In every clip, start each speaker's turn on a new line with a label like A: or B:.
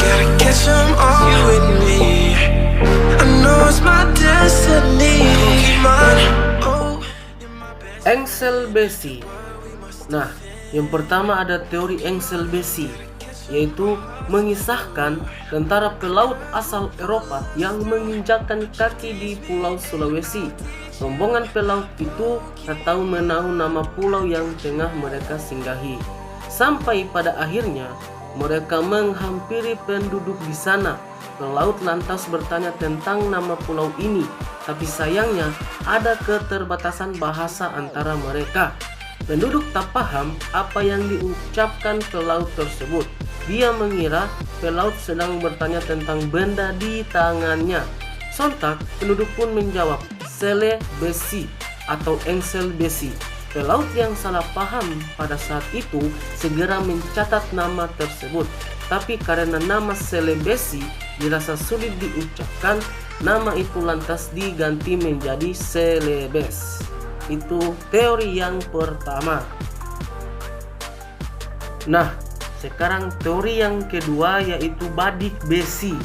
A: Gotta catch 'em all, you and me. I know it's my destiny. Pokemon, oh.
B: Engsel-Besi. Nah, yang pertama ada teori Engsel-Besi, yaitu mengisahkan tentara pelaut asal Eropa yang menginjakkan kaki di Pulau Sulawesi. Rombongan pelaut itu tak tahu menahu nama pulau yang tengah mereka singgahi. Sampai pada akhirnya mereka menghampiri penduduk di sana. Pelaut lantas bertanya tentang nama pulau ini, tapi sayangnya ada keterbatasan bahasa antara mereka. Penduduk tak paham apa yang diucapkan pelaut tersebut. Dia mengira pelaut sedang bertanya tentang benda di tangannya. Sontak penduduk pun menjawab sele besi atau engsel besi. Pelaut yang salah paham pada saat itu segera mencatat nama tersebut. Tapi karena nama sele besi dirasa sulit diucapkan, nama itu lantas diganti menjadi Celebes. Itu teori yang pertama. Nah, sekarang teori yang kedua yaitu badik besi.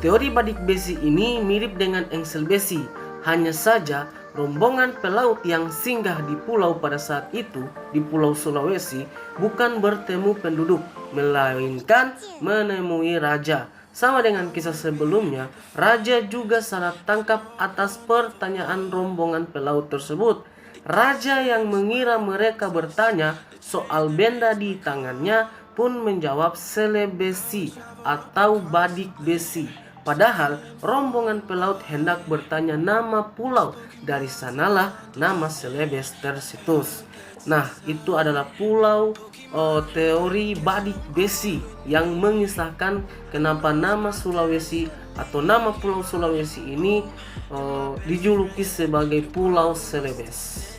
B: Teori badik besi ini mirip dengan engsel besi, hanya saja rombongan pelaut yang singgah di pulau pada saat itu, di Pulau Sulawesi, bukan bertemu penduduk, melainkan menemui raja. Sama dengan kisah sebelumnya, raja juga salah tangkap atas pertanyaan rombongan pelaut tersebut. Raja yang mengira mereka bertanya soal benda di tangannya pun menjawab sele besi atau badik besi. Padahal rombongan pelaut hendak bertanya nama pulau, dari sanalah nama Celebes tercetus. Nah, itu adalah teori badik besi yang mengisahkan kenapa nama Sulawesi atau nama Pulau Sulawesi ini dijuluki sebagai Pulau Celebes.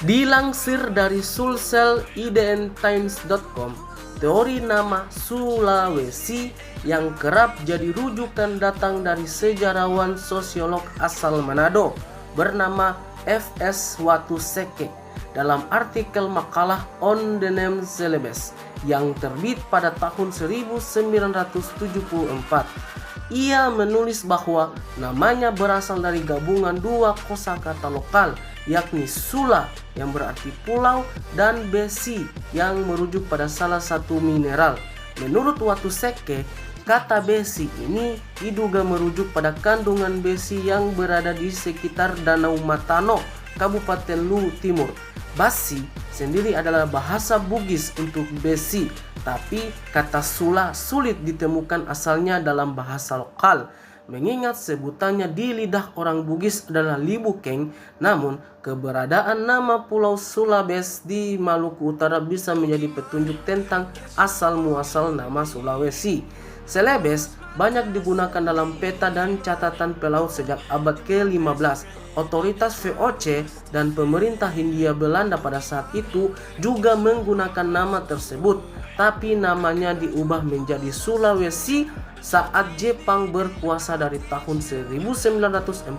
B: Dilansir dari sulselidentimes.com, teori nama Sulawesi yang kerap jadi rujukan datang dari sejarawan sosiolog asal Manado bernama F.S. Watuseke dalam artikel makalah On the Name Celebes yang terbit pada tahun 1974. Ia menulis bahwa namanya berasal dari gabungan dua kosakata lokal, yakni Sula yang berarti pulau dan besi yang merujuk pada salah satu mineral. Menurut Watuseke, kata besi ini diduga merujuk pada kandungan besi yang berada di sekitar Danau Matano, Kabupaten Lu Timur. Basi sendiri adalah bahasa Bugis untuk besi, tapi kata Sula sulit ditemukan asalnya dalam bahasa lokal. Mengingat sebutannya di lidah orang Bugis adalah Libukeng, namun keberadaan nama Pulau Sulawesi di Maluku Utara bisa menjadi petunjuk tentang asal-muasal nama Sulawesi. Celebes banyak digunakan dalam peta dan catatan pelaut sejak abad ke-15. Otoritas VOC dan pemerintah Hindia Belanda pada saat itu juga menggunakan nama tersebut, tapi namanya diubah menjadi Sulawesi saat Jepang berkuasa dari tahun 1942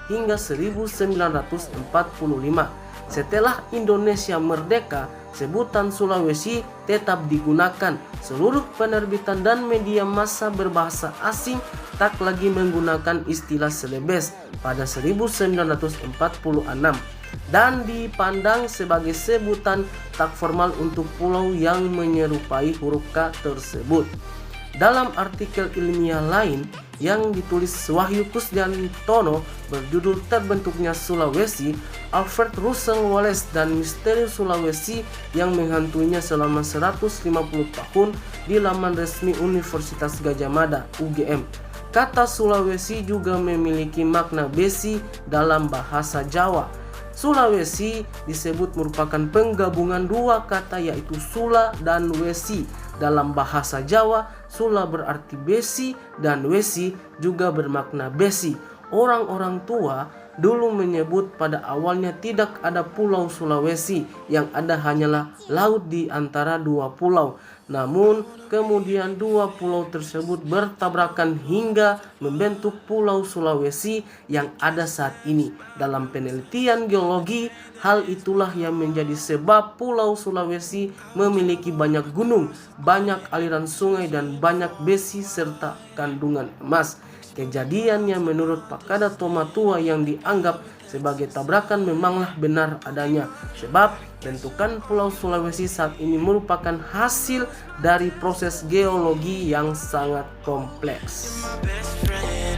B: hingga 1945. Setelah Indonesia merdeka, sebutan Sulawesi tetap digunakan. Seluruh penerbitan dan media massa berbahasa asing tak lagi menggunakan istilah Celebes pada 1946 dan dipandang sebagai sebutan tak formal untuk pulau yang menyerupai huruf K tersebut. Dalam artikel ilmiah lain yang ditulis Wahyu Kusdiantono berjudul Terbentuknya Sulawesi, Alfred Russel Wallace dan Misteri Sulawesi yang menghantuinya selama 150 tahun di laman resmi Universitas Gadjah Mada UGM. Kata Sulawesi juga memiliki makna besi dalam bahasa Jawa. Sulawesi disebut merupakan penggabungan dua kata yaitu Sula dan Wesi. Dalam bahasa Jawa, Sula berarti besi dan Wesi juga bermakna besi. Orang-orang tua dulu menyebut pada awalnya tidak ada pulau Sulawesi, yang ada hanyalah laut di antara dua pulau. Namun kemudian dua pulau tersebut bertabrakan hingga membentuk pulau Sulawesi yang ada saat ini. Dalam penelitian geologi, hal itulah yang menjadi sebab pulau Sulawesi memiliki banyak gunung, banyak aliran sungai dan banyak besi serta kandungan emas. Kejadiannya menurut Pakada Tomatua yang dianggap sebagai tabrakan memanglah benar adanya, sebab bentukan Pulau Sulawesi saat ini merupakan hasil dari proses geologi yang sangat kompleks.
A: best friend.